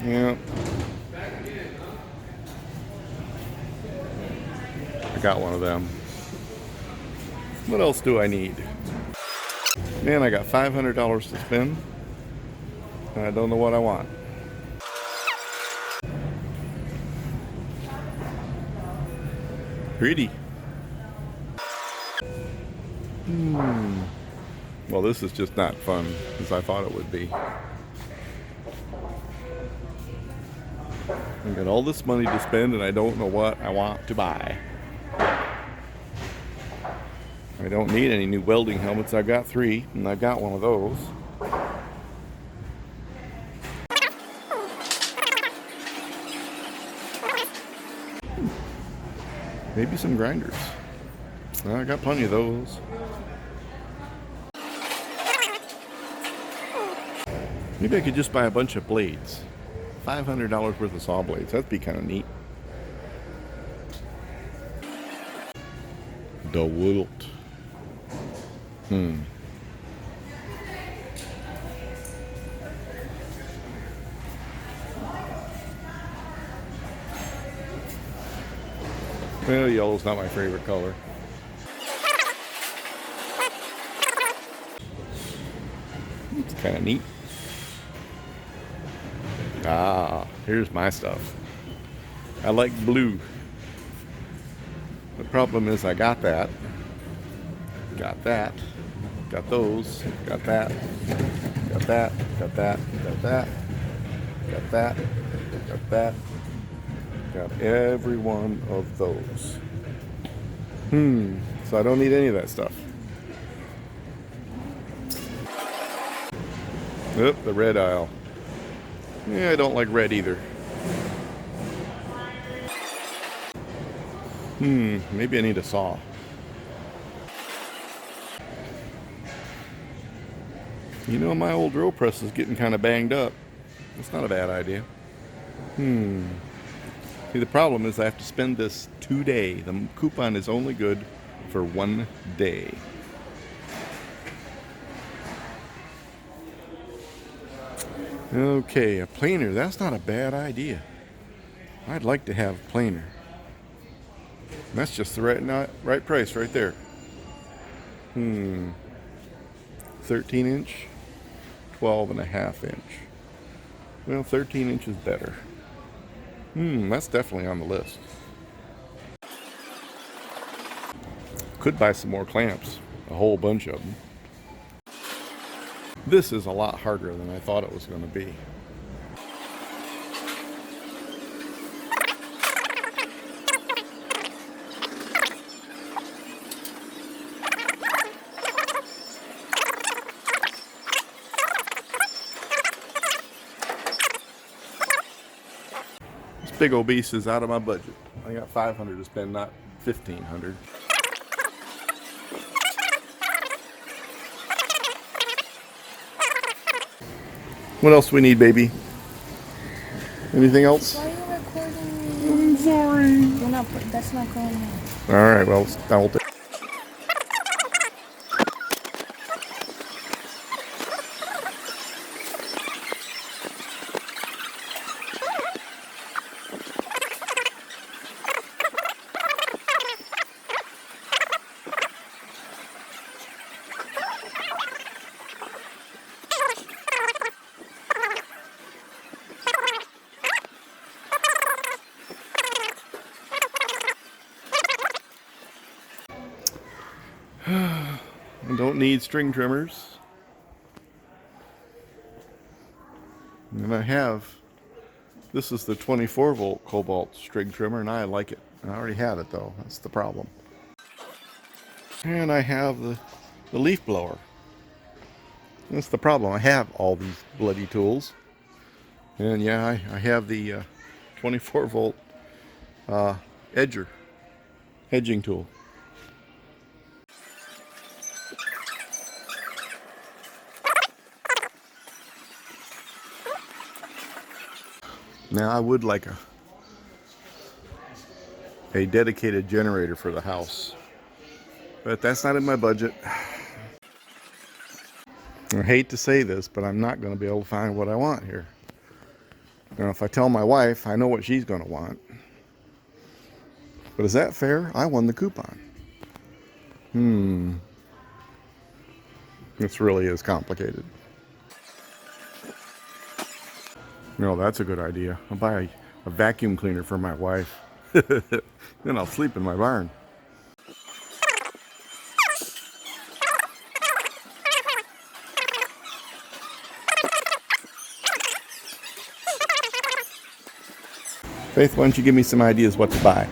Yeah. I got one of them. What else do I need? Man, I got $500 to spend. And I don't know what I want. Pretty. Well, this is just not fun as I thought it would be. I got all this money to spend and I don't know what I want to buy. I don't need any new welding helmets. I've got 3 and I've got one of those. Maybe some grinders. I got plenty of those. Maybe I could just buy a bunch of blades. $500 worth of saw blades. That'd be kind of neat. DeWalt. Well, yellow's not my favorite color. It's kind of neat. Ah, here's my stuff. I like blue. The problem is I got that. Got that. Got those. Got that. Got that. Got that. Got that. Got that. Got that. Got every one of those. So I don't need any of that stuff. Oop, the red aisle. Yeah, I don't like red either. Maybe I need a saw. You know, my old drill press is getting kind of banged up. That's not a bad idea. See, the problem is I have to spend this today. The coupon is only good for 1 day. Okay, a planer. That's not a bad idea. I'd like to have a planer. That's just the right price right there. 13 inch, 12.5 inch. Well, 13 inch is better. That's definitely on the list. Could buy some more clamps, a whole bunch of them. This is a lot harder than I thought it was going to be. This big old beast is out of my budget. I got $500 to spend, not $1,500. What else do we need, baby? Anything else? Why are you recording me? I'm sorry. You're not, that's not going on. Alright, well, I'll take. I don't need string trimmers. And I have, this is the 24 volt cobalt string trimmer, and I like it. I already had it though, that's the problem. And I have the leaf blower. That's the problem. I have all these bloody tools. And yeah, I have the 24 volt hedging tool. Now I would like a dedicated generator for the house, but that's not in my budget. I hate to say this, but I'm not going to be able to find what I want here. Now, if I tell my wife, I know what she's going to want. But is that fair? I won the coupon. This really is complicated. No, that's a good idea. I'll buy a vacuum cleaner for my wife. Then I'll sleep in my barn. Faith, why don't you give me some ideas what to buy?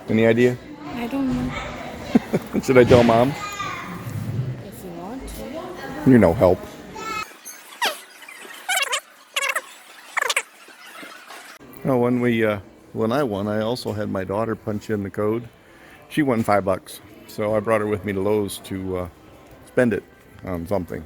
Any idea? I don't know. Should I tell Mom? If you want to. You're no help. Oh, when I won, I also had my daughter punch in the code. She won $5, so I brought her with me to Lowe's to spend it on something.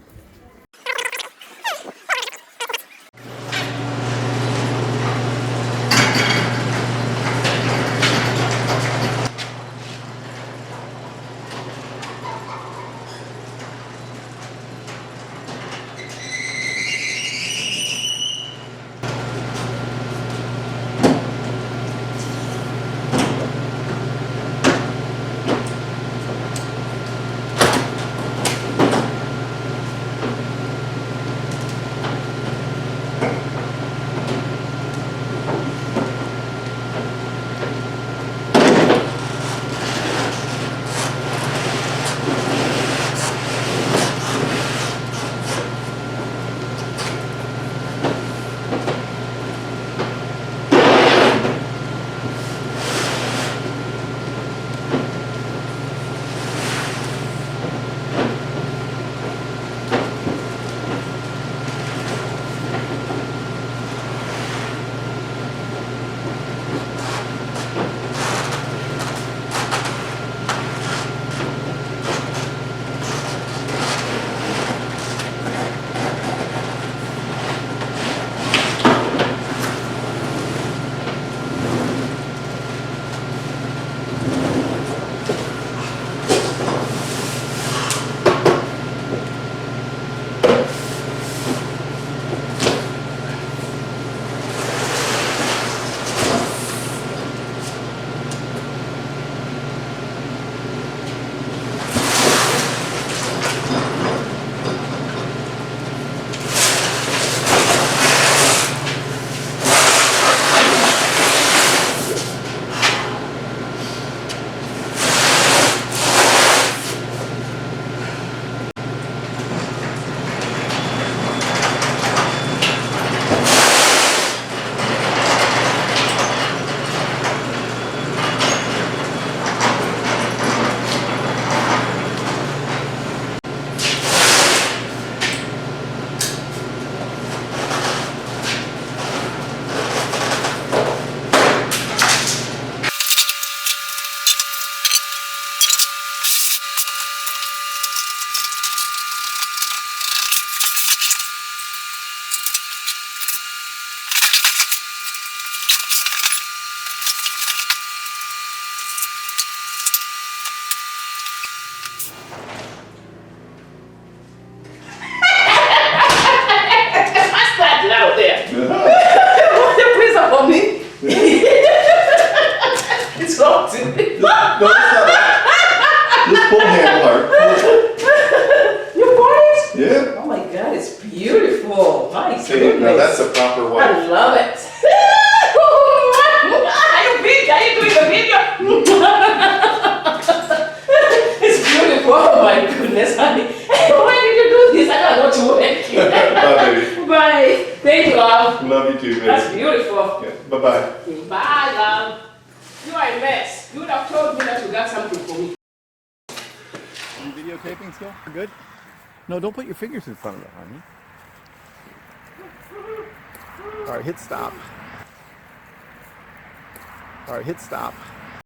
No, it's not that. Just pull handle hard. You bought it? Yeah. Oh my God, it's beautiful. My See, goodness. now that's a proper wife. I love it. Are you doing the video? It's beautiful. Oh my goodness, honey. Why did you do this? I don't know what you want. Bye, baby. Bye. Thank you, love. Love you too, baby. That's beautiful. Yeah. Bye-bye. Okay, bye, love. You are a mess. You would have told me that you got something for me. You videotaping still? We're good? No, don't put your fingers in front of it, honey. All right, hit stop. All right, hit stop.